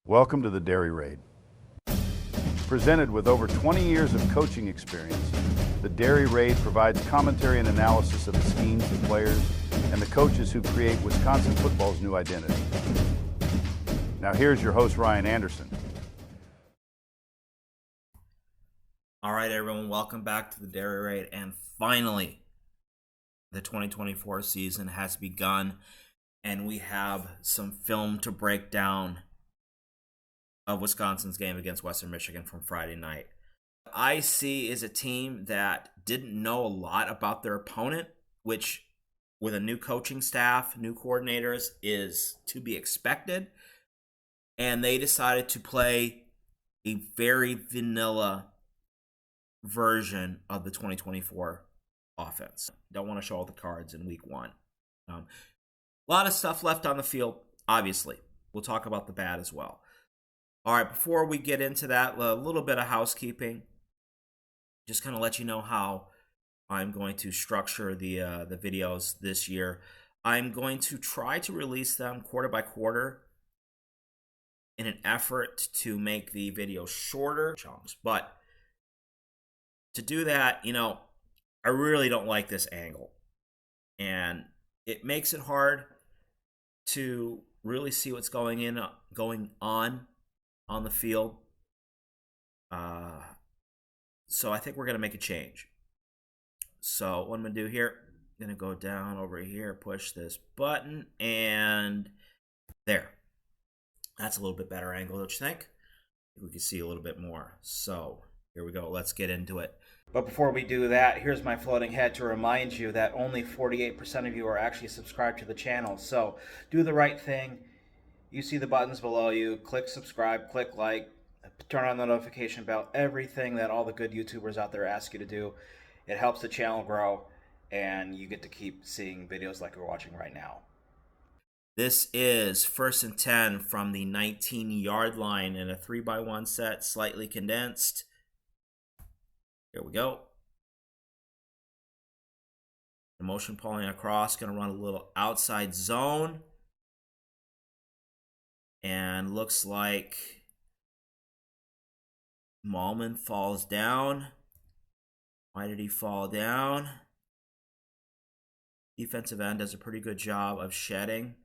Welcome to the Dairy Raid. Presented with over 20 years of coaching experience, the Dairy Raid provides commentary and analysis of the schemes, the players, and the coaches who create Wisconsin football's new identity. Now here's your host, Ryan Anderson. All right, everyone, welcome back to the Dairy Raid. And finally, the 2024 season has begun, and we have some film to break down of Wisconsin's game against Western Michigan from Friday night. IC is a team that didn't know a lot about their opponent, which with a new coaching staff, new coordinators, is to be expected. And they decided to play a very vanilla version of the 2024 offense. Don't want to show all the cards in week one. A lot of stuff left on the field, obviously. We'll talk about the bad as well. All right, before we get into that, a little bit of housekeeping. Just kind of let you know how I'm going to structure the videos this year. I'm going to try to release them quarter by quarter in an effort to make the video shorter chunks. But to do that, I really don't like this angle. And it makes it hard to really see what's going on the field. So I think we're going to make a change. So what I'm going to do here, I'm going to go down over here, push this button, and there. That's a little bit better angle, don't you think? We can see a little bit more. So here we go. Let's get into it. But before we do that, here's my floating head to remind you that only 48% of you are actually subscribed to the channel. So do the right thing. You see the buttons below you. Click subscribe, click like, turn on the notification bell, everything that all the good YouTubers out there ask you to do. It helps the channel grow, and you get to keep seeing videos like we're watching right now. This is 1st and 10 from the 19-yard line in a 3x1 set, slightly condensed. Here we go. The motion pulling across, going to run a little outside zone. And looks like Malman falls down. Why did he fall down? Defensive end does a pretty good job of shedding.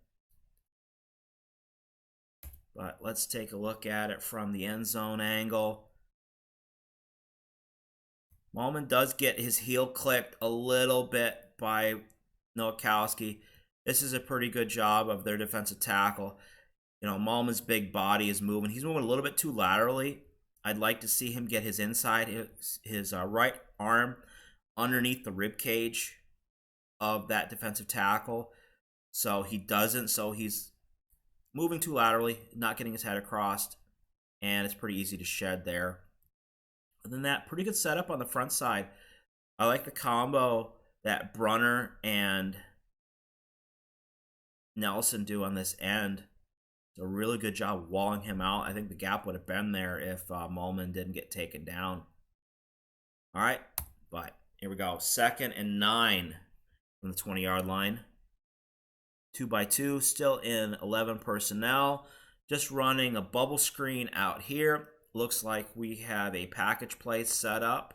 But let's take a look at it from the end zone angle. Malman does get his heel clipped a little bit by Nowakowski. This is a pretty good job of their defensive tackle. Malman's big body is moving. He's moving a little bit too laterally. I'd like to see him get his inside, his right arm underneath the rib cage of that defensive tackle. So he doesn't. So he's moving too laterally, not getting his head across, and it's pretty easy to shed there. Other than that, pretty good setup on the front side. I like the combo that Brunner and Nelson do on this end. A really good job walling him out. I think the gap would have been there if Malman didn't get taken down. All right, but here we go. 2nd and 9 from the 20-yard line. 2x2, still in 11 personnel. Just running a bubble screen out here. Looks like we have a package play set up.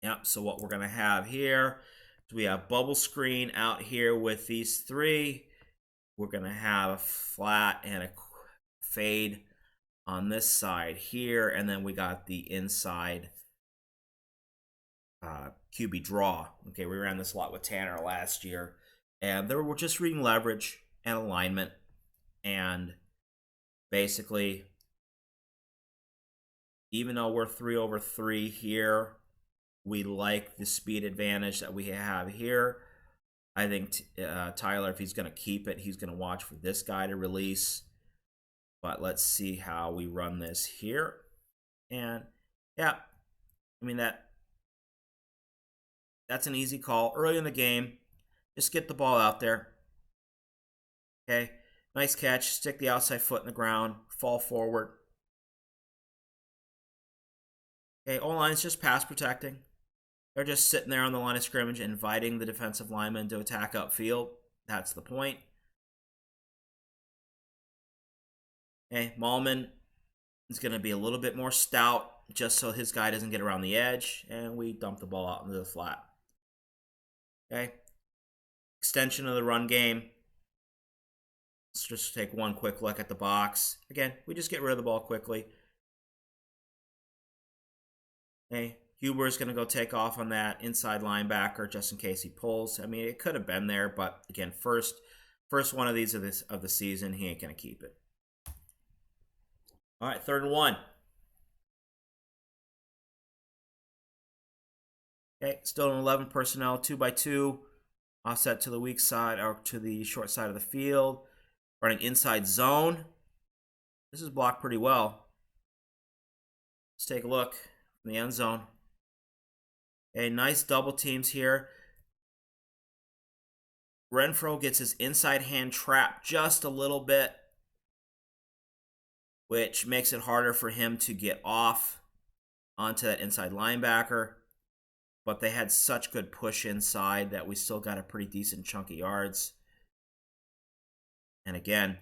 Yep, so what we're going to have here is we have bubble screen out here with these three. We're going to have a flat and a fade on this side here. And then we got the inside QB draw. Okay, we ran this a lot with Tanner last year. And we're just reading leverage and alignment. And basically, even though we're 3/3 here, we like the speed advantage that we have here. I think Tyler, if he's going to keep it, he's going to watch for this guy to release. But let's see how we run this here. And, yeah, I mean, that's an easy call. Early in the game, just get the ball out there. Okay, nice catch. Stick the outside foot in the ground. Fall forward. Okay, O-line's just pass protecting. They're just sitting there on the line of scrimmage, inviting the defensive lineman to attack upfield. That's the point. Okay, Malman is going to be a little bit more stout just so his guy doesn't get around the edge, and we dump the ball out into the flat. Okay, extension of the run game. Let's just take one quick look at the box. Again, we just get rid of the ball quickly. Okay, Huber's going to go take off on that inside linebacker just in case he pulls. I mean, it could have been there, but again, first one of these of the season, he ain't going to keep it. All right, 3rd and 1. Okay, still an 11 personnel, 2x2, offset to the weak side or to the short side of the field. Running inside zone. This is blocked pretty well. Let's take a look in the end zone. Okay, nice double teams here. Renfro gets his inside hand trapped just a little bit, which makes it harder for him to get off onto that inside linebacker. But they had such good push inside that we still got a pretty decent chunk of yards. And again,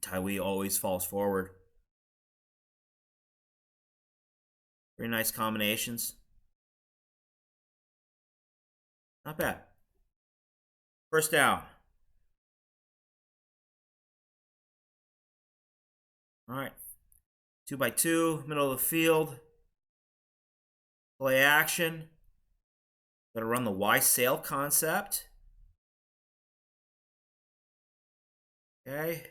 Tyree always falls forward. Very nice combinations. Not bad. 1st down. All right. 2x2, middle of the field. Play action. Got to run the Y sail concept. Okay.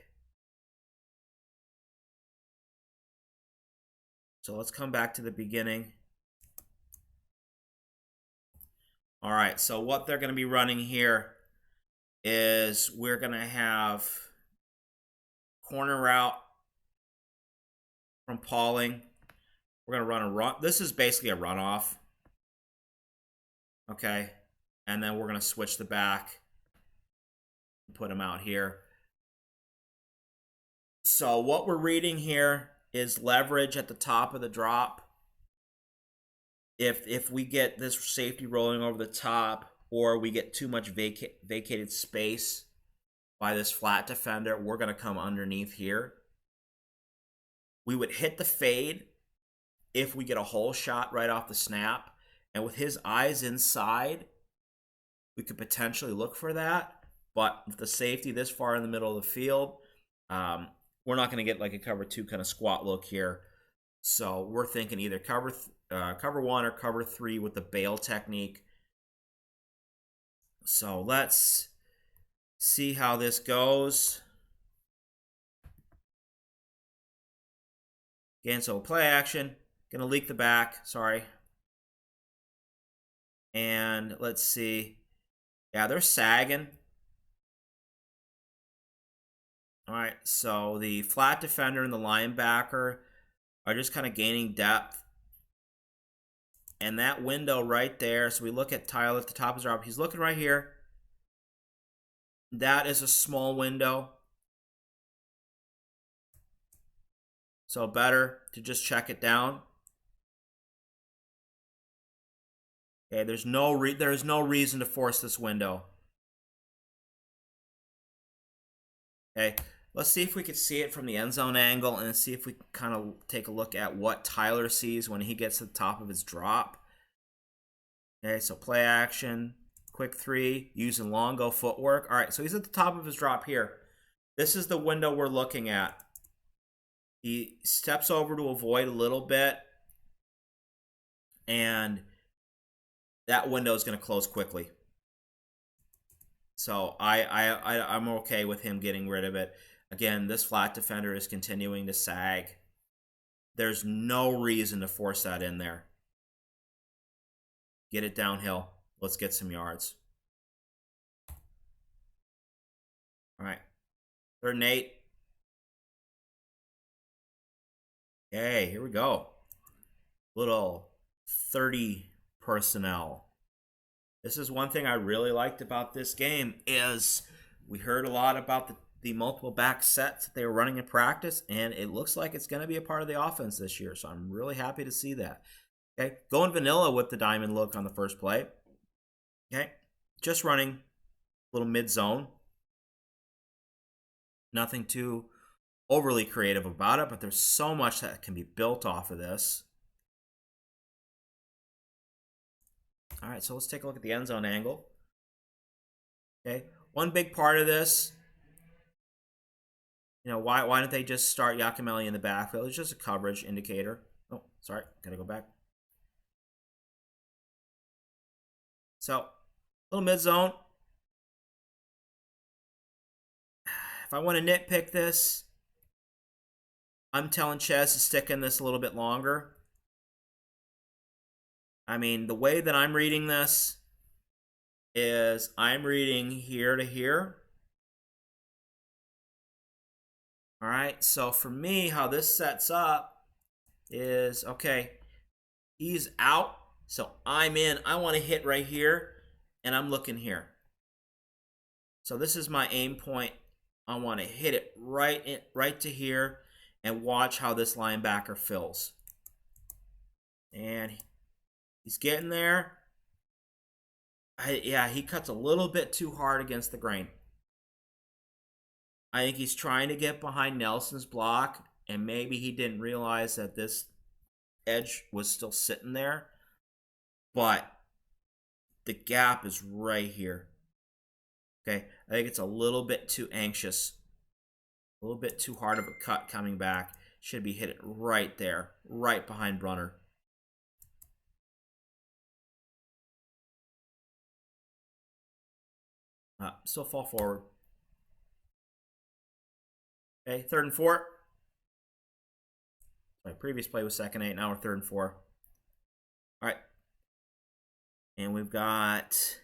So let's come back to the beginning. All right, so what they're going to be running here is we're going to have corner route from Pauling. We're going to run a run. This is basically a runoff. Okay, and then we're going to switch the back and put him out here. So what we're reading here is leverage at the top of the drop. If we get this safety rolling over the top, or we get too much vacated space by this flat defender, we're going to come underneath here. We would hit the fade if we get a hole shot right off the snap. And with his eyes inside, we could potentially look for that. But with the safety this far in the middle of the field, we're not going to get like a cover 2 kind of squat look here. So we're thinking either cover 1 or cover 3 with the bail technique. So let's see how this goes. Again, so play action. Gonna leak the back, sorry. And let's see. Yeah, they're sagging. All right, so the flat defender and the linebacker are just kind of gaining depth. And that window right there, so we look at Tyler at the top of his drop. He's looking right here. That is a small window. So better to just check it down. Okay, there's no reason to force this window. Okay, let's see if we can see it from the end zone angle and see if we can kind of take a look at what Tyler sees when he gets to the top of his drop. Okay, so play action, quick 3, using longo footwork. All right, so he's at the top of his drop here. This is the window we're looking at. He steps over to avoid a little bit, and that window is going to close quickly. So I'm okay with him getting rid of it. Again, this flat defender is continuing to sag. There's no reason to force that in there. Get it downhill. Let's get some yards. All right. 3rd and 8. Okay, here we go. Little 30 personnel. This is one thing I really liked about this game is we heard a lot about the multiple back sets that they were running in practice, and it looks like it's going to be a part of the offense this year. So I'm really happy to see that. Okay, going vanilla with the diamond look on the first play. Okay, just running a little mid-zone. Nothing too overly creative about it, but there's so much that can be built off of this. All right, so let's take a look at the end zone angle. Okay, one big part of this, why don't they just start Yakimelli in the backfield? It's just a coverage indicator. Oh, sorry, gotta go back. So, little mid zone. If I want to nitpick this, I'm telling Ches to stick in this a little bit longer. I mean, the way that I'm reading this is I'm reading here to here. All right, so for me, how this sets up is, okay, he's out, so I'm in. I want to hit right here, and I'm looking here. So this is my aim point. I want to hit it right to here and watch how this linebacker fills. And he's getting there. Yeah, he cuts a little bit too hard against the grain. I think he's trying to get behind Nelson's block, and maybe he didn't realize that this edge was still sitting there. But the gap is right here. Okay, I think it's a little bit too anxious. A little bit too hard of a cut coming back. Should be hit it right there, right behind Brunner. Still fall forward. Okay, 3rd and 4. My previous play was 2nd and 8. Now we're 3rd and 4. All right. And we've got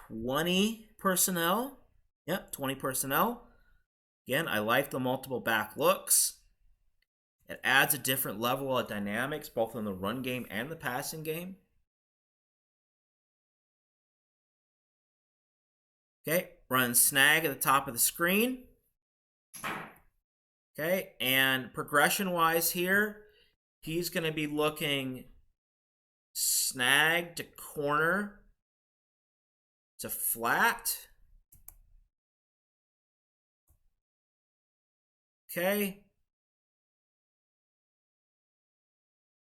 20 personnel. Yep, 20 personnel. Again, I like the multiple back looks. It adds a different level of dynamics, both in the run game and the passing game. Okay, run snag at the top of the screen. Okay, and progression-wise here, he's going to be looking snag to corner to flat. Okay.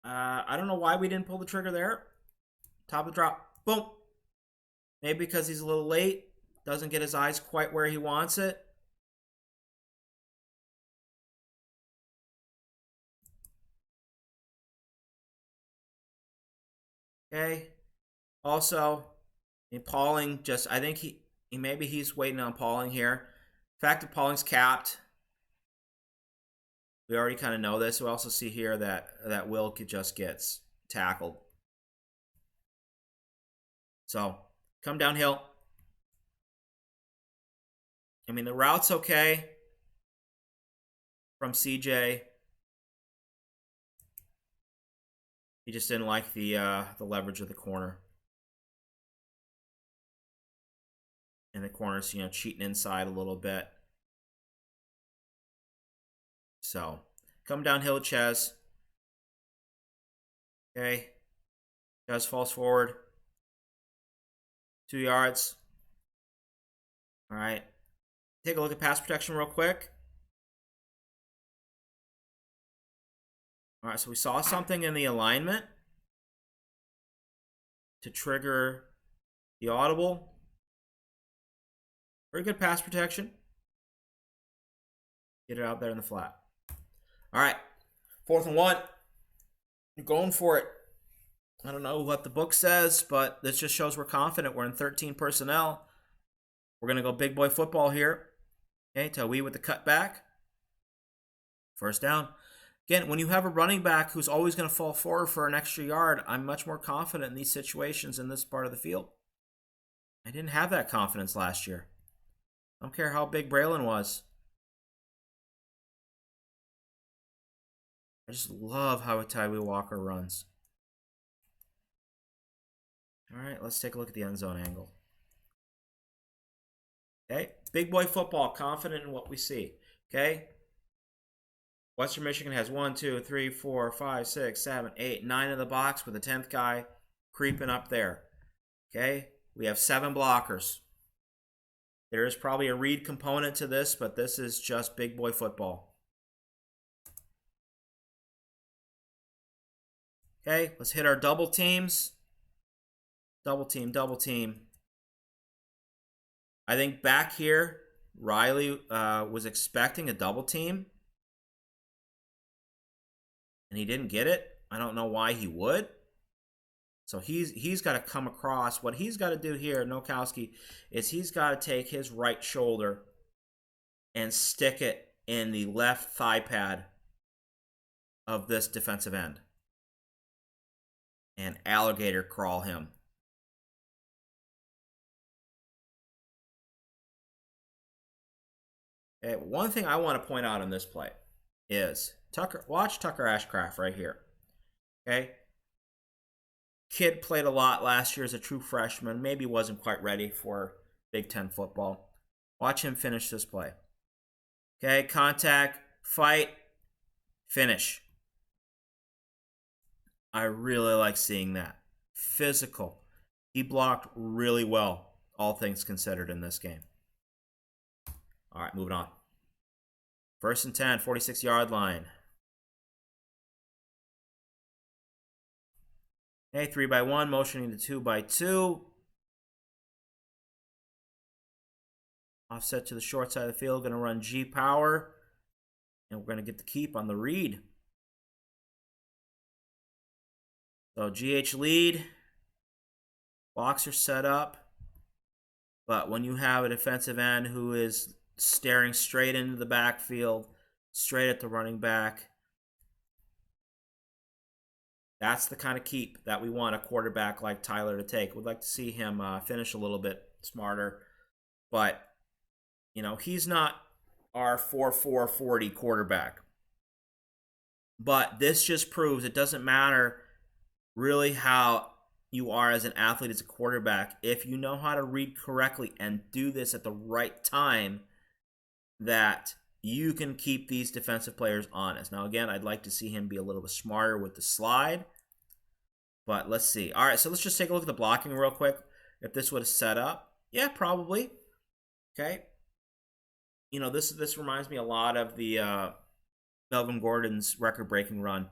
I don't know why we didn't pull the trigger there. Top of the drop. Boom. Maybe because he's a little late. Doesn't get his eyes quite where he wants it. Okay. Also, Pauling just, I think maybe he's waiting on Pauling here. The fact that Pauling's capped, we already kind of know this. We also see here that Will just gets tackled. So, come downhill. I mean, the route's okay from CJ. He just didn't like the leverage of the corner. And the corner's, cheating inside a little bit. So, come downhill, Ches. Okay. Ches falls forward. 2 yards. All right. Take a look at pass protection real quick. All right, so we saw something in the alignment to trigger the audible. Very good pass protection. Get it out there in the flat. All right, 4th and 1. You're going for it. I don't know what the book says, but this just shows we're confident. We're in 13 personnel. We're going to go big boy football here. Okay, Tawi with the cutback. 1st down. Again, when you have a running back who's always going to fall forward for an extra yard, I'm much more confident in these situations in this part of the field. I didn't have that confidence last year. I don't care how big Braylon was. I just love how Tyree Walker runs. All right, let's take a look at the end zone angle. Okay, big boy football, confident in what we see. Okay, Western Michigan has 1, 2, 3, 4, 5, 6, 7, 8, 9 in the box with the 10th guy creeping up there. Okay, we have 7 blockers. There is probably a read component to this, but this is just big boy football. Okay, let's hit our double teams. Double team, double team. I think back here, Riley was expecting a double team, and he didn't get it. I don't know why he would. So he's got to come across. What he's got to do here, Nowakowski, is he's got to take his right shoulder and stick it in the left thigh pad of this defensive end and alligator crawl him. Okay, one thing I want to point out in this play is watch Tucker Ashcraft right here. Okay, kid played a lot last year as a true freshman. Maybe wasn't quite ready for Big Ten football. Watch him finish this play. Okay, contact, fight, finish. I really like seeing that. Physical. He blocked really well, all things considered, in this game. All right, moving on. 1st and 10, 46-yard line. Okay, 3-by-1, motioning to 2-by-2. Offset to the short side of the field, going to run G power. And we're going to get the keep on the read. So GH lead. Blocks are set up. But when you have a defensive end who is staring straight into the backfield, straight at the running back, that's the kind of keep that we want a quarterback like Tyler to take. We'd like to see him finish a little bit smarter. But, you know, he's not our 4.4 40 quarterback. But this just proves it doesn't matter really how you are as an athlete, as a quarterback. If you know how to read correctly and do this at the right time, that you can keep these defensive players honest. Now, again, I'd like to see him be a little bit smarter with the slide. But let's see. All right, so let's just take a look at the blocking real quick. If this would have set up. Yeah, probably. Okay. You know, this reminds me a lot of the Melvin Gordon's record-breaking run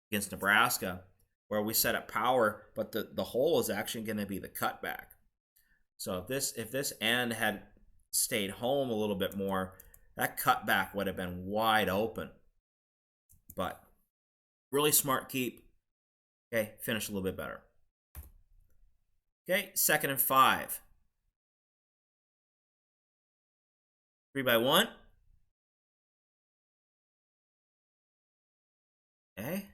against Nebraska, where we set up power, but the hole is actually going to be the cutback. So if this end had stayed home a little bit more, that cutback would have been wide open. But really smart keep. Okay, finish a little bit better. Okay, 2nd and 5. 3-by-1. Okay.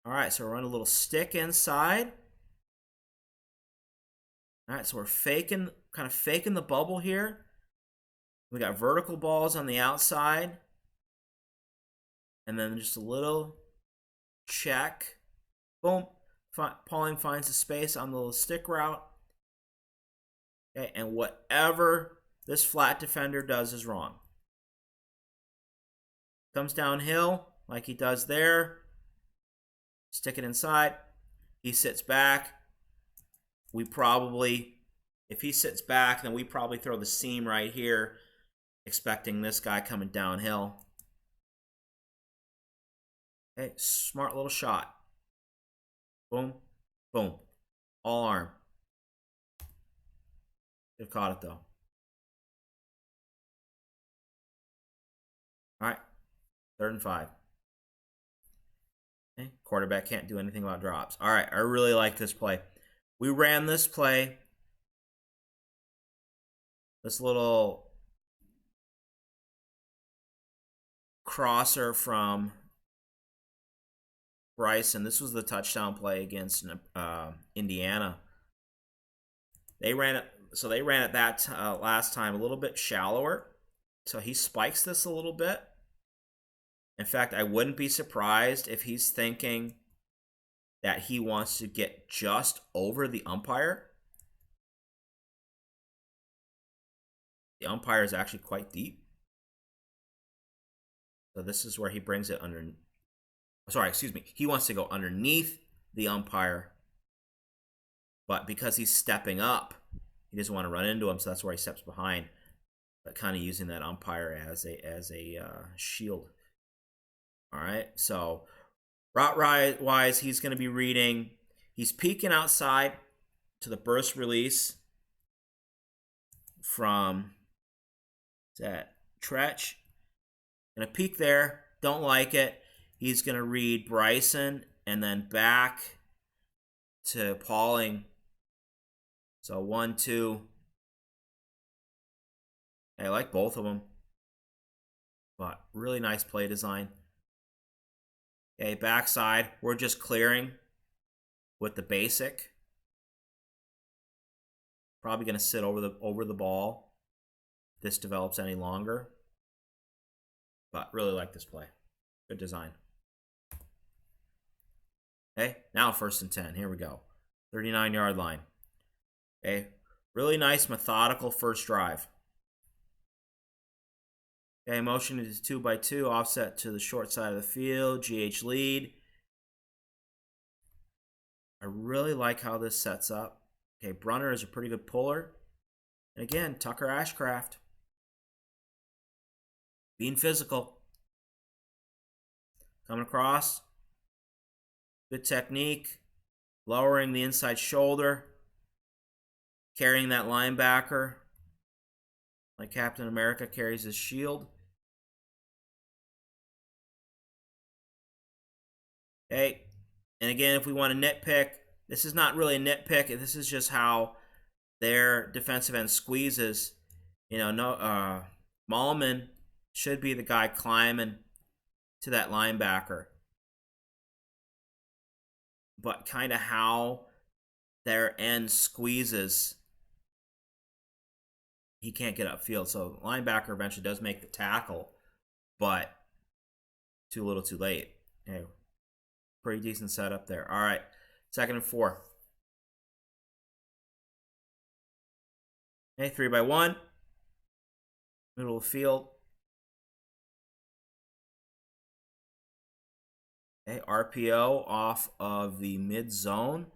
All right, so we're running a little stick inside. All right, so we're kind of faking the bubble here. We got vertical balls on the outside. And then just a little check. Boom. Pauling finds the space on the little stick route. Okay, and whatever this flat defender does is wrong. Comes downhill like he does there. Stick it inside. He sits back. If he sits back, then we probably throw the seam right here, expecting this guy coming downhill. Okay, smart little shot. Boom, boom. All arm. Could have caught it, though. All right, 3rd and 5. Okay. Quarterback can't do anything about drops. All right, I really like this play. We ran this play. This little crosser from Bryson. This was the touchdown play against Indiana. They ran it. So they ran it that last time a little bit shallower. So he spikes this a little bit. In fact, I wouldn't be surprised if he's thinking that he wants to get just over the umpire. The umpire is actually quite deep. So this is where he brings it under. Sorry, excuse me. He wants to go underneath the umpire. But because he's stepping up, he doesn't want to run into him, so that's where he steps behind. but kind of using that umpire as a shield. All right, so route wise, he's going to be reading. He's peeking outside to the burst release from that Tretch. Gonna peek there. Don't like it. He's gonna read Bryson and then back to Pauling. So 1, 2. I like both of them, but really nice play design. Okay, backside. We're just clearing with the basic. Probably gonna sit over the ball if this develops any longer. But really like this play. Good design. Okay, now 1st and 10. Here we go. 39-yard line. Okay, really nice methodical first drive. Okay, motion is 2x2, offset to the short side of the field, GH lead. I really like how this sets up. Okay, Brunner is a pretty good puller. And again, Tucker Ashcraft. Being physical. Coming across. Good technique. Lowering the inside shoulder. Carrying that linebacker. Like Captain America carries his shield. Okay. And again, if we want to nitpick, this is not really a nitpick. This is just how their defensive end squeezes. You know, Malman should be the guy climbing to that linebacker. But kind of how their end squeezes, he can't get upfield. So the linebacker eventually does make the tackle, but too little too late. Okay. Pretty decent setup there. All right, 2nd and 4. Okay, 3x1. Middle of the field. Okay, RPO off of the mid zone.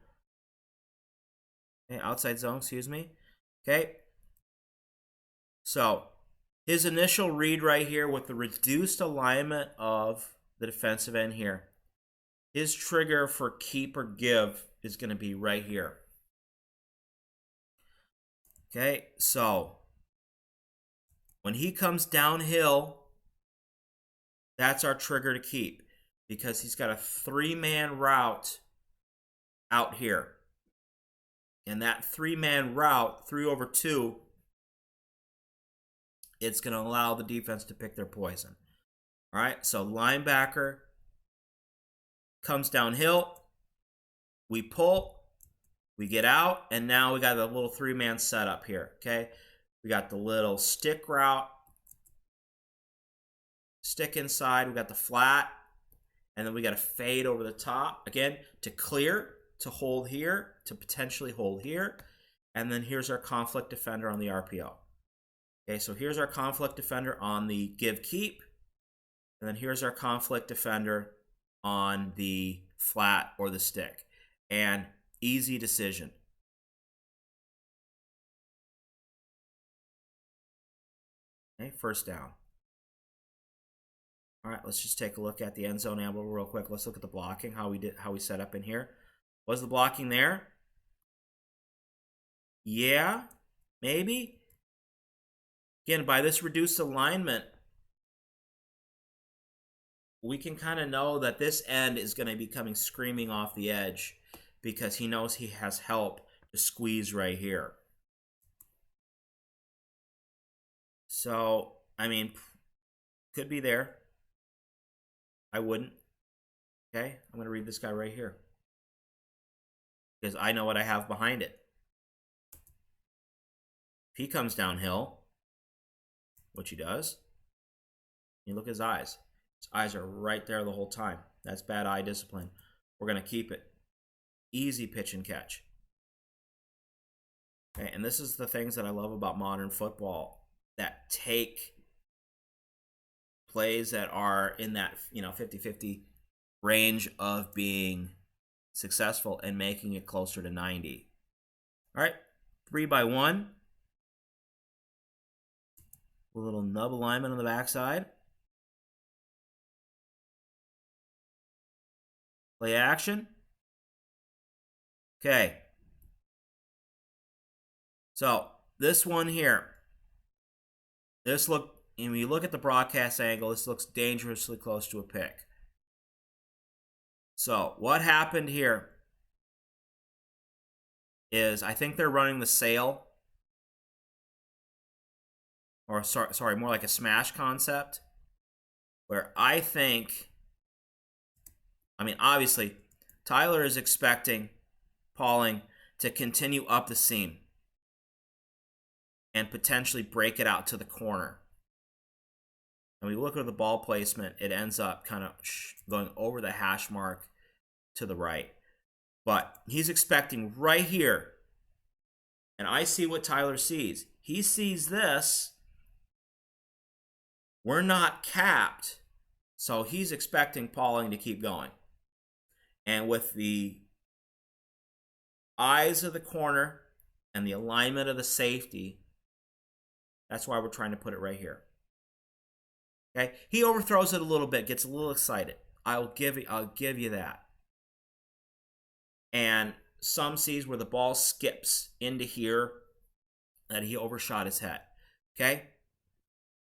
Okay, outside zone, excuse me. Okay. So his initial read right here with the reduced alignment of the defensive end here. His trigger for keep or give is going to be right here. Okay, so when he comes downhill, that's our trigger to keep because he's got a 3-man route out here. And that 3-man route, 3 over 2, it's going to allow the defense to pick their poison. All right, so linebacker comes downhill, we pull, we get out, and now we got a little 3-man setup here, okay? We got the little stick route, stick inside, we got the flat, and then we got a fade over the top, again, to clear, to hold here, to potentially hold here, and then here's our conflict defender on the RPO. Okay, so here's our conflict defender on the give-keep, and then here's our conflict defender on the flat or the stick. And easy decision. Okay, 1st down. All right, let's just take a look at the end zone amble real quick. Let's look at the blocking, how we set up in here. Was the blocking there? Yeah, maybe. Again, by this reduced alignment, we can kind of know that this end is going to be coming screaming off the edge because he knows he has help to squeeze right here. So, I mean, could be there. I wouldn't. Okay, I'm going to read this guy right here because I know what I have behind it. If he comes downhill, which he does, you look at his eyes. His eyes are right there the whole time. That's bad eye discipline. We're going to keep it. Easy pitch and catch. Okay, and this is the things that I love about modern football that take plays that are in that 50-50 range of being successful and making it closer to 90. All right, 3x1. A little nub alignment on the backside. Play action. Okay. So this one here, and when you look at the broadcast angle, this looks dangerously close to a pick. So what happened here is I think they're running the sail, or sorry, more like a smash concept, where I think, obviously, Tyler is expecting Pauling to continue up the seam and potentially break it out to the corner. And we look at the ball placement, it ends up kind of going over the hash mark to the right. But he's expecting right here, and I see what Tyler sees. He sees this. We're not capped, so he's expecting Pauling to keep going. And with the eyes of the corner and the alignment of the safety, that's why we're trying to put it right here. Okay, he overthrows it a little bit, gets a little excited. I'll give you that. And some sees where the ball skips into here that he overshot his head. Okay,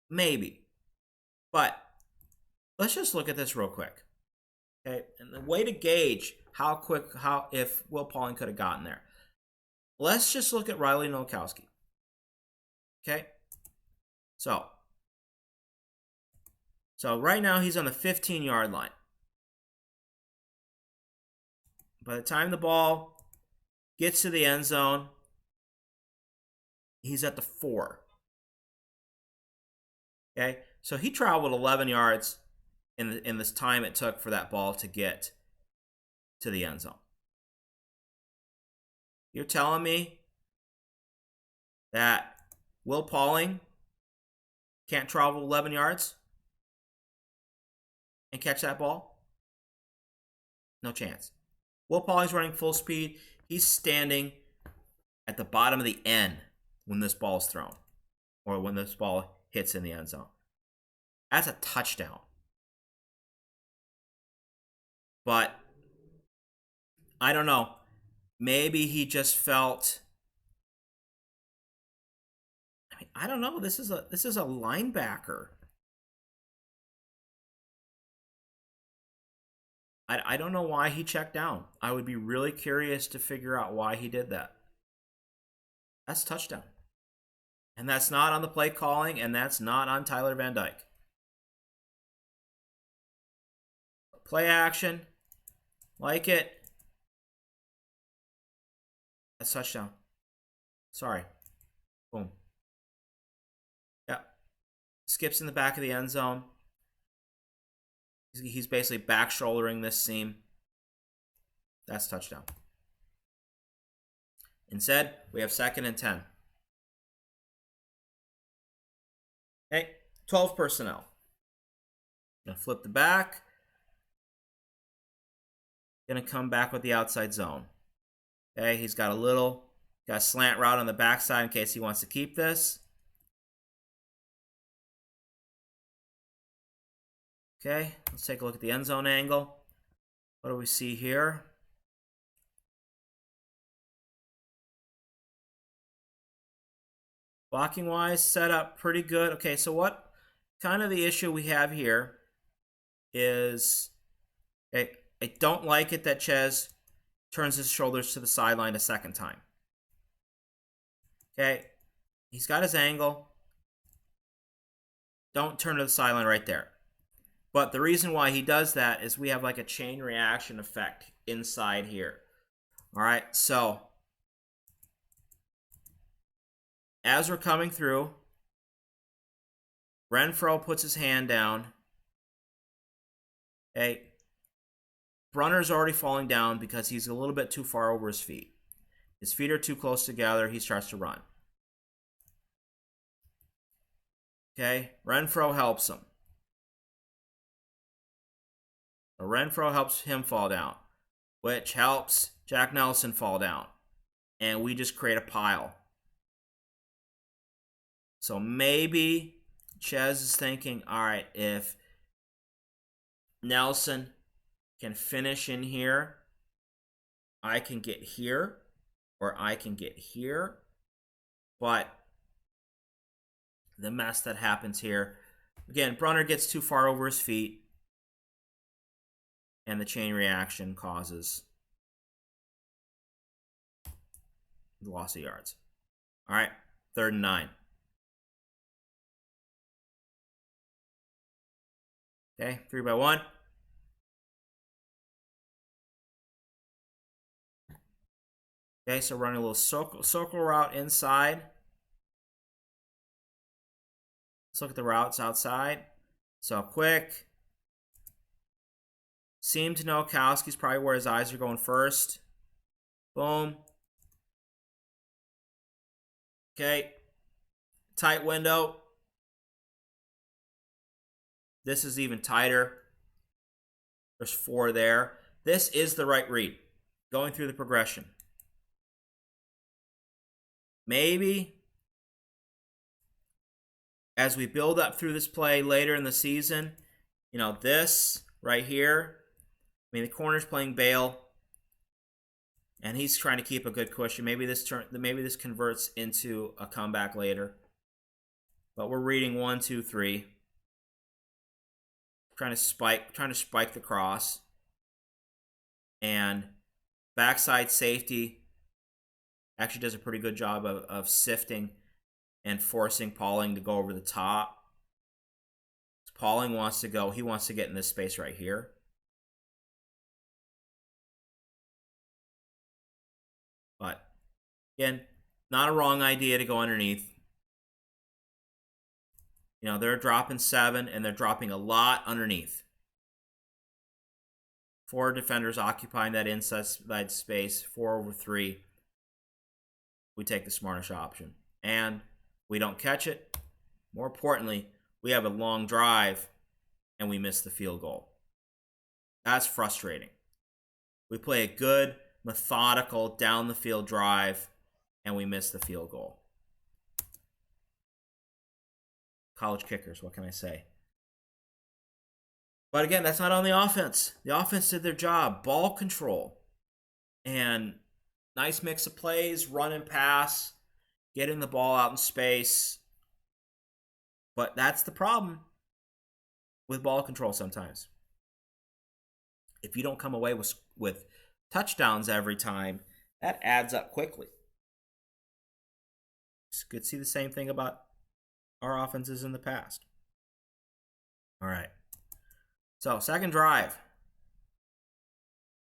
maybe, but let's just look at this real quick. Okay, and the way to gauge if Will Pauling could have gotten there. Let's just look at Riley Nowakowski. Okay, so right now he's on the 15-yard line. By the time the ball gets to the end zone, he's at the 4. Okay, so he traveled 11 yards in this time it took for that ball to get to the end zone. You're telling me that Will Pauling can't travel 11 yards and catch that ball? No chance. Will Pauling's running full speed. He's standing at the bottom of the N when this ball is thrown, or when this ball hits in the end zone. That's a touchdown. But I don't know. Maybe he just felt, I don't know. This is a linebacker. I don't know why he checked down. I would be really curious to figure out why he did that. That's a touchdown. And that's not on the play calling, and that's not on Tyler Van Dyke. Play action. Like it. That's touchdown. Sorry. Boom. Yep. Skips in the back of the end zone. He's basically back shouldering this seam. That's touchdown. Instead, we have 2nd and 10. Okay, 12 personnel. Gonna flip the back. Gonna come back with the outside zone. Okay, he's got a slant route on the backside in case he wants to keep this. Okay, let's take a look at the end zone angle. What do we see here? Blocking wise, set up pretty good. Okay, so what kind of the issue we have here is, I don't like it that Ches turns his shoulders to the sideline a second time. Okay, he's got his angle. Don't turn to the sideline right there. But the reason why he does that is we have like a chain reaction effect inside here. All right, so as we're coming through, Renfro puts his hand down. Okay, Brunner's already falling down because he's a little bit too far over his feet. His feet are too close together. He starts to run. Okay, Renfro helps him. Renfro helps him fall down, which helps Jack Nelson fall down. And we just create a pile. So maybe Ches is thinking, all right, if Nelson can finish in here, I can get here, or I can get here. But the mess that happens here, again, Brunner gets too far over his feet, and the chain reaction causes the loss of yards. All right, 3rd and 9. Okay, 3-by-1. Okay, so running a little circle route inside. Let's look at the routes outside. So quick. Seem to know Kowski's probably where his eyes are going first. Boom. Okay. Tight window. This is even tighter. There's 4 there. This is the right read. Going through the progression. Maybe as we build up through this play later in the season, you know, this right here, I mean, the corner's playing bail, and he's trying to keep a good cushion. Maybe this converts into a comeback later. But we're reading 1, 2, 3. Trying to spike the cross. And backside safety actually does a pretty good job of sifting and forcing Pauling to go over the top. Pauling wants to go. He wants to get in this space right here. But, again, not a wrong idea to go underneath. You know, they're dropping 7, and they're dropping a lot underneath. 4 defenders occupying that inside space, 4 over 3. We take the smartish option. And we don't catch it. More importantly, we have a long drive, and we miss the field goal. That's frustrating. We play a good, methodical, down-the-field drive, and we miss the field goal. College kickers, what can I say? But again, that's not on the offense. The offense did their job. Ball control. And nice mix of plays, run and pass, getting the ball out in space. But that's the problem with ball control sometimes. If you don't come away with touchdowns every time, that adds up quickly. You could see the same thing about our offenses in the past. All right. So, second drive.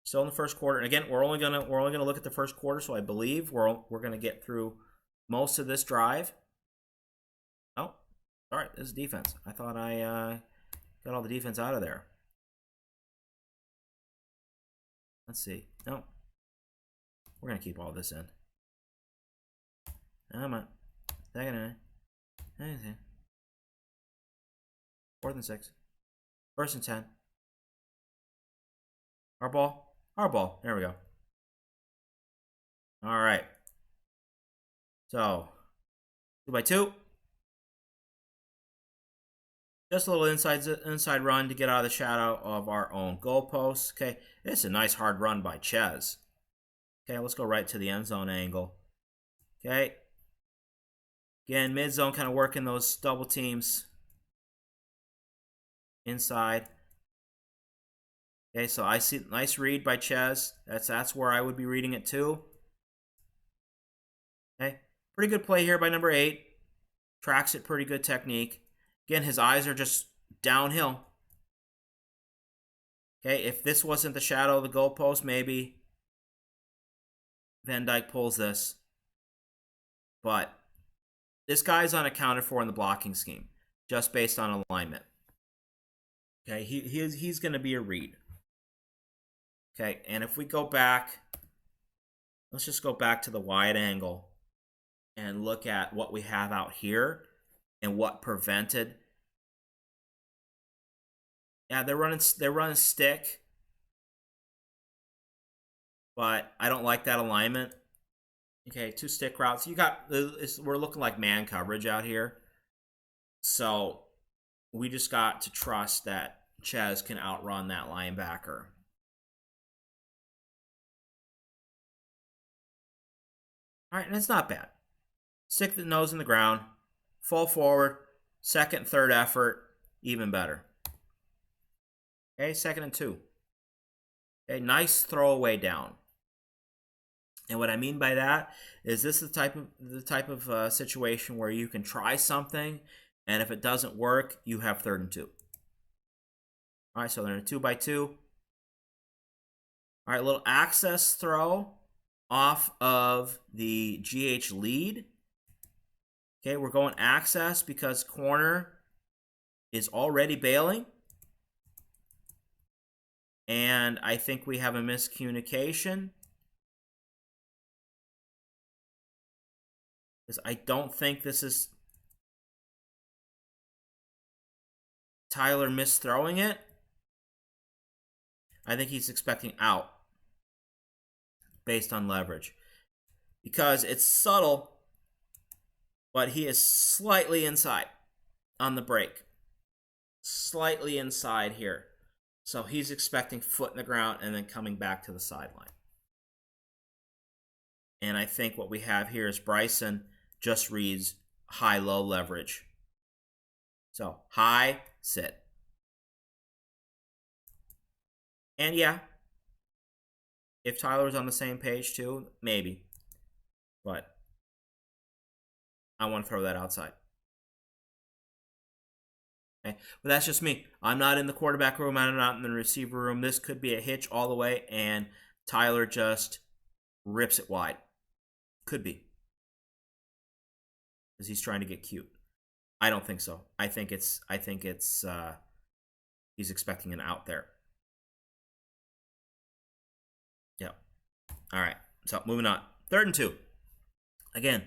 Still in the first quarter. And again, we're only gonna look at the first quarter, so I believe we're gonna get through most of this drive. Oh, sorry, this is defense. I thought I got all the defense out of there. Let's see. No. We're gonna keep all this in. Come on. Second. 4th and 6. 1st and 10. Our ball. Our ball. There we go. All right. So, 2-by-2. Just a little inside run to get out of the shadow of our own goalposts. Okay, it's a nice hard run by Ches. Okay, let's go right to the end zone angle. Okay. Again, mid zone, kind of working those double teams inside. Okay, so I see nice read by Ches. That's where I would be reading it too. Okay, pretty good play here by number 8. Tracks it, pretty good technique. Again, his eyes are just downhill. Okay, if this wasn't the shadow of the goalpost, maybe Van Dyke pulls this. But this guy's unaccounted for in the blocking scheme, just based on alignment. Okay, he's going to be a read. Okay, and if we go back, let's just go back to the wide angle and look at what we have out here and what prevented. Yeah, they're running stick, but I don't like that alignment. Okay, 2 stick routes. We're looking like man coverage out here. So we just got to trust that Ches can outrun that linebacker. All right, and it's not bad. Stick the nose in the ground, fall forward, second, third effort, even better. Okay, 2nd and 2. Okay, nice throwaway down. And what I mean by that is this is the type of situation where you can try something, and if it doesn't work, you have 3rd and 2. All right, so they're in a 2x2. All right, little access throw off of the GH lead. Okay, we're going access because corner is already bailing. And I think we have a miscommunication. Because I don't think this is Tyler misthrowing it. I think he's expecting out based on leverage. Because it's subtle, but he is slightly inside on the break. Slightly inside here. So he's expecting foot in the ground and then coming back to the sideline. And I think what we have here is Bryson just reads high-low leverage. So high, sit. And yeah, if Tyler was on the same page too, maybe. But I want to throw that outside. Okay? But that's just me. I'm not in the quarterback room. I'm not in the receiver room. This could be a hitch all the way, and Tyler just rips it wide. Could be. Because he's trying to get cute. I don't think so. I think it's he's expecting an out there. Yeah. All right. So moving on. 3rd and 2. Again,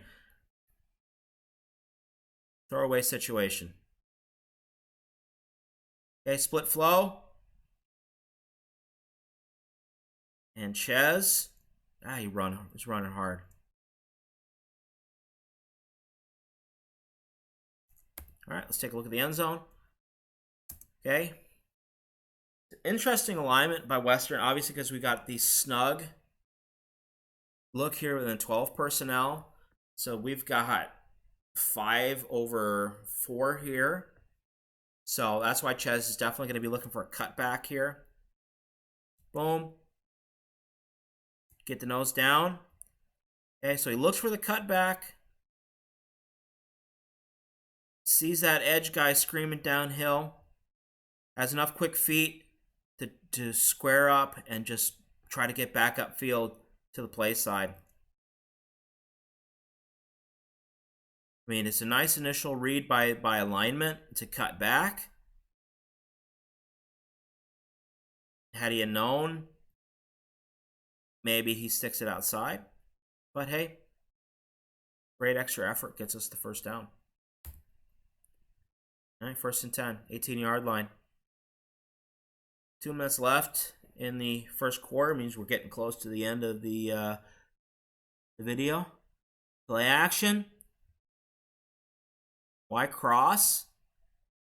throwaway situation. Okay, split flow. And Ches. He's running hard. All right, let's take a look at the end zone. Okay. Interesting alignment by Western, obviously, because we got the snug look here within 12 personnel. So we've got 5/4 here. So that's why Ches is definitely going to be looking for a cutback here. Boom. Get the nose down. Okay, so he looks for the cutback. Sees that edge guy screaming downhill. Has enough quick feet to square up and just try to get back upfield to the play side. I mean, it's a nice initial read by alignment to cut back. Had he known, maybe he sticks it outside. But hey, great extra effort gets us the first down. All right, 1st and 10, 18-yard line. 2 minutes left in the first quarter. Means we're getting close to the end of the video. Play action. Y cross.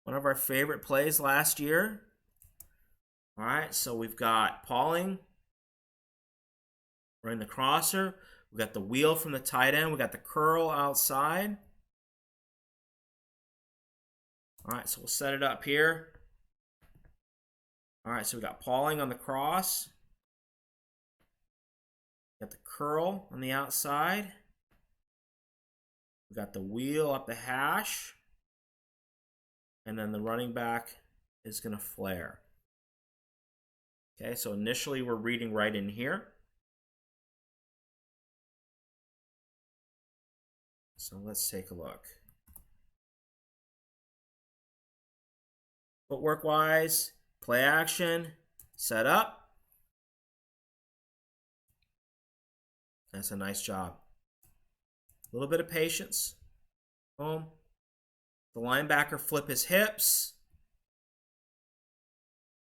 One of our favorite plays last year. All right, so we've got Pauling running the crosser. We've got the wheel from the tight end. We've got the curl outside. All right, so we'll set it up here. All right, so we got Pauling on the cross. Got the curl on the outside. We got the wheel up the hash. And then the running back is going to flare. Okay, so initially we're reading right in here. So let's take a look. Footwork wise, play action, set up. That's a nice job. A little bit of patience. Boom. The linebacker flip his hips.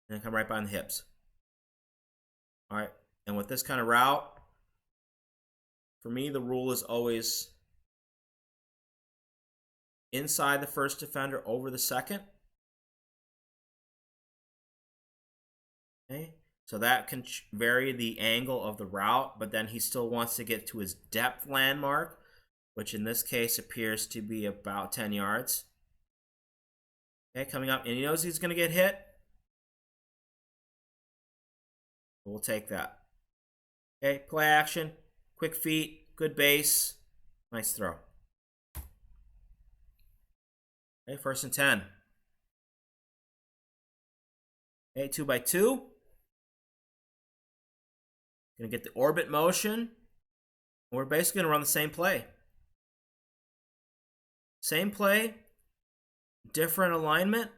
And come right behind the hips. All right. And with this kind of route, for me, the rule is always inside the first defender, over the second. Okay, so that can vary the angle of the route, but then he still wants to get to his depth landmark, which in this case appears to be about 10 yards. Okay, coming up, and he knows he's going to get hit. We'll take that. Okay, play action, quick feet, good base, nice throw. Okay, 1st and 10. Okay, 2 by 2. Gonna get the orbit motion. We're basically gonna run the same play. Same play, different alignment,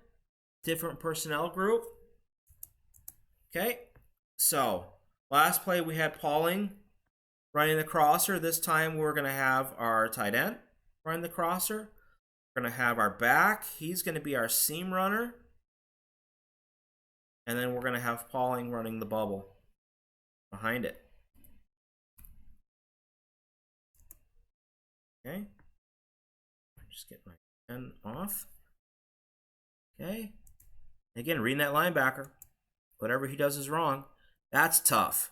different personnel group. Okay, so last play we had Pauling running the crosser. This time we're gonna have our tight end running the crosser. We're gonna have our back. He's gonna be our seam runner. And then we're gonna have Pauling running the bubble behind it. Okay. Just get my pen off. Okay. Again, reading that linebacker. Whatever he does is wrong. That's tough.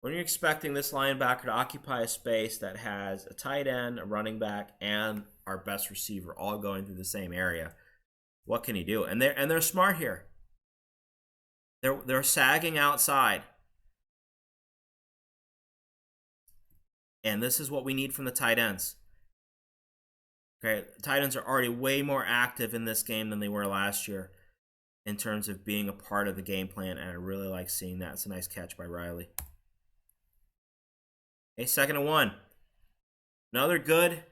When you're expecting this linebacker to occupy a space that has a tight end, a running back, and our best receiver all going through the same area, what can he do? And they're smart here. They're sagging outside. And this is what we need from the tight ends. Okay, tight ends are already way more active in this game than they were last year in terms of being a part of the game plan, and I really like seeing that. It's a nice catch by Riley. Okay, 2nd and 1. Another good,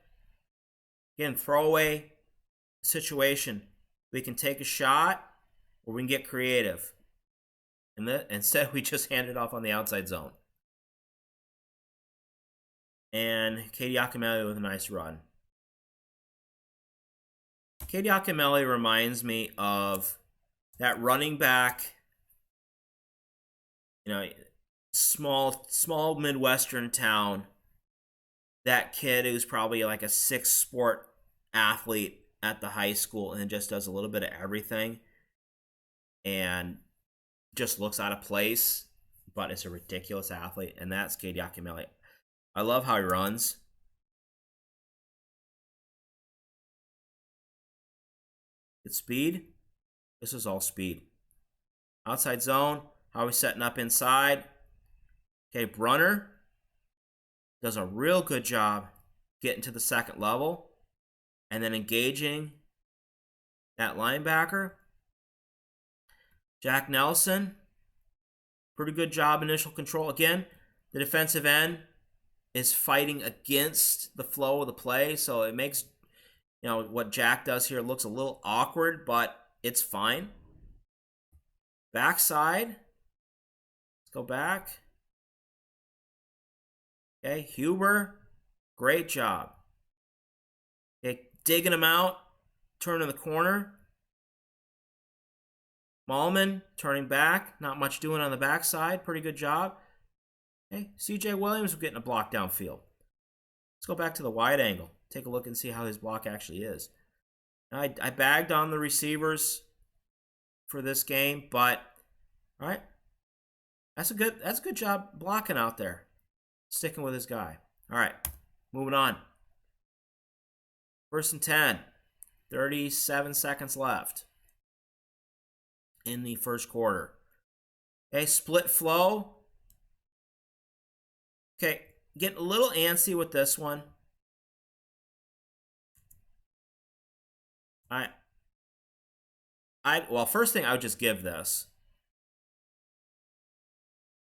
again, throwaway situation. We can take a shot or we can get creative. And instead, we just hand it off on the outside zone. And Katie Akameli with a nice run. Katie Akameli reminds me of that running back, small Midwestern town. That kid who's probably like a 6-sport athlete at the high school and just does a little bit of everything and just looks out of place, but is a ridiculous athlete, and that's Katie Akameli. I love how he runs. Good speed. This is all speed. Outside zone. How are we setting up inside? Okay, Brunner does a real good job getting to the 2nd level and then engaging that linebacker. Jack Nelson, pretty good job, initial control. Again, the defensive end is fighting against the flow of the play, so it makes what Jack does here looks a little awkward, but it's fine. Backside. Let's go back. Okay, Huber, great job. Okay, digging him out, turning the corner. Malman turning back, not much doing on the backside, pretty good job. Okay, CJ Williams getting a block downfield. Let's go back to the wide angle. Take a look and see how his block actually is. I bagged on the receivers for this game, but all right, that's a good job blocking out there, sticking with his guy. All right, moving on. 1st and 10, 37 seconds left in the 1st quarter. Okay, split flow. Okay, getting a little antsy with this one. Well, first thing, I would just give this.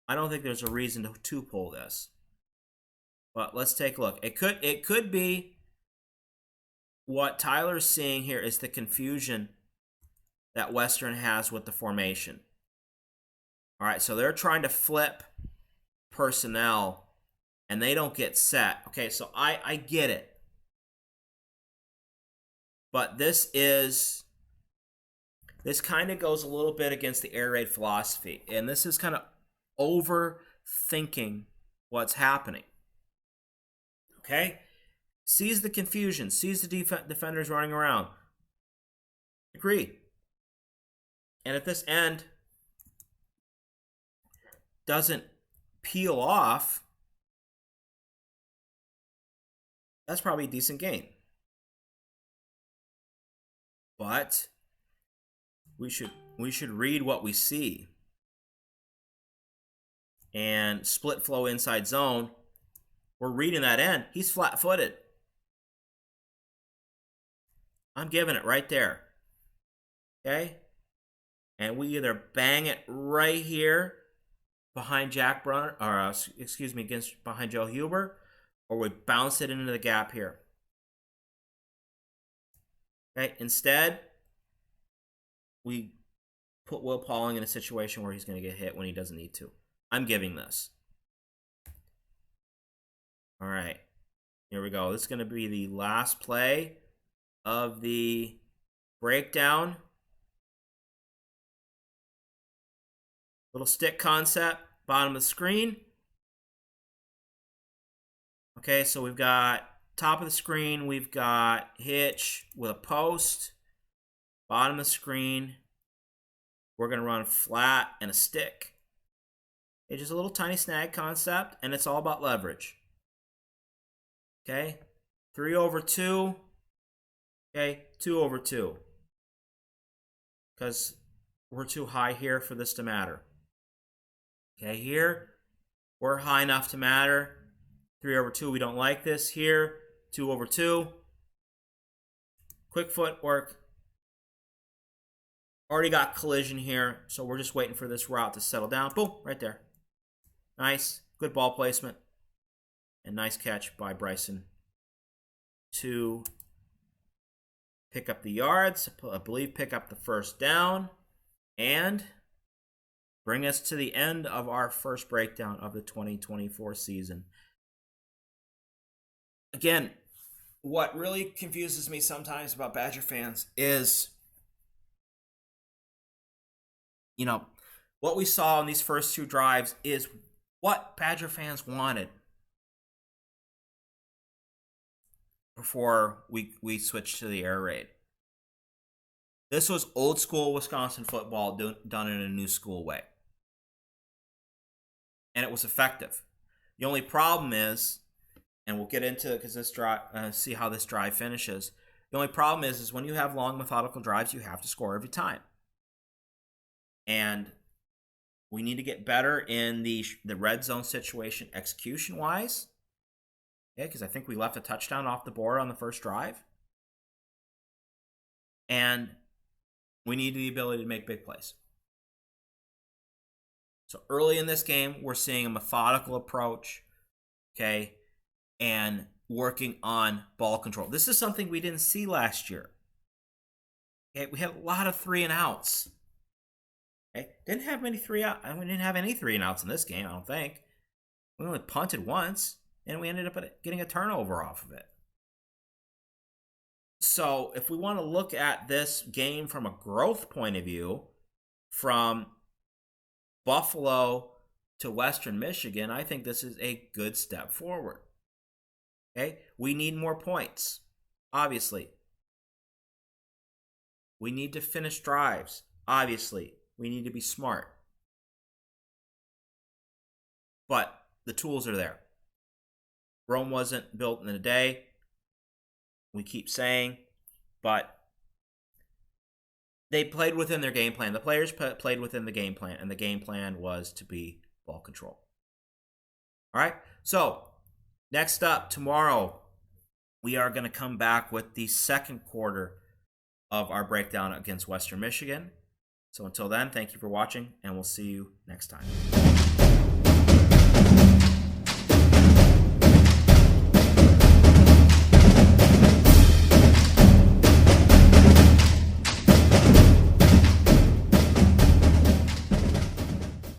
I don't think there's a reason to pull this. But let's take a look. It could be what Tyler's seeing here is the confusion that Western has with the formation. All right, so they're trying to flip personnel and they don't get set. Okay, so I get it. But this kind of goes a little bit against the air raid philosophy. And this is kind of overthinking what's happening. Okay? Sees the confusion. Sees the defenders running around. Agree. And at this end, doesn't peel off, that's probably a decent gain. But we should read what we see. And split flow inside zone, we're reading that end. He's flat-footed. I'm giving it right there. Okay? And we either bang it right here behind Jack Brunner, or behind Joe Huber, or we bounce it into the gap here. Okay? Instead, we put Will Pauling in a situation where he's going to get hit when he doesn't need to. I'm giving this. All right. Here we go. This is going to be the last play of the breakdown. Little stick concept, bottom of the screen. Okay, so we've got top of the screen, we've got hitch with a post. Bottom of the screen, we're going to run flat and a stick. It's just a little tiny snag concept, and it's all about leverage. Okay, 3 over 2. Okay, 2 over 2. Because we're too high here for this to matter. Okay, here, we're high enough to matter. 3 over 2, we don't like this. Here, 2 over 2. Quick footwork. Already got collision here, so we're just waiting for this route to settle down. Boom, right there. Nice, good ball placement. And nice catch by Bryson to pick up the yards, I believe pick up the first down, and bring us to the end of our first breakdown of the 2024 season. Again, what really confuses me sometimes about Badger fans is, what we saw in these first 2 drives is what Badger fans wanted before we switched to the air raid. This was old school Wisconsin football done in a new school way. And it was effective. The only problem is, and we'll get into it because this drive, see how this drive finishes. The only problem is when you have long methodical drives, you have to score every time. And we need to get better in the red zone situation execution-wise. Okay, because I think we left a touchdown off the board on the first drive. And we need the ability to make big plays. So early in this game, we're seeing a methodical approach, okay, and working on ball control. This is something we didn't see last year. Okay, we had a lot of 3 and outs. Okay, didn't have any 3 and outs in this game, I don't think. We only punted once, and we ended up getting a turnover off of it. So if we want to look at this game from a growth point of view, from Buffalo to Western Michigan, I think this is a good step forward. Okay, we need more points, obviously. We need to finish drives, obviously. We need to be smart. But the tools are there. Rome wasn't built in a day. We keep saying, but they played within their game plan. The players played within the game plan, and the game plan was to be ball control. All right, so next up, tomorrow, we are going to come back with the second quarter of our breakdown against Western Michigan. So until then, thank you for watching, and we'll see you next time.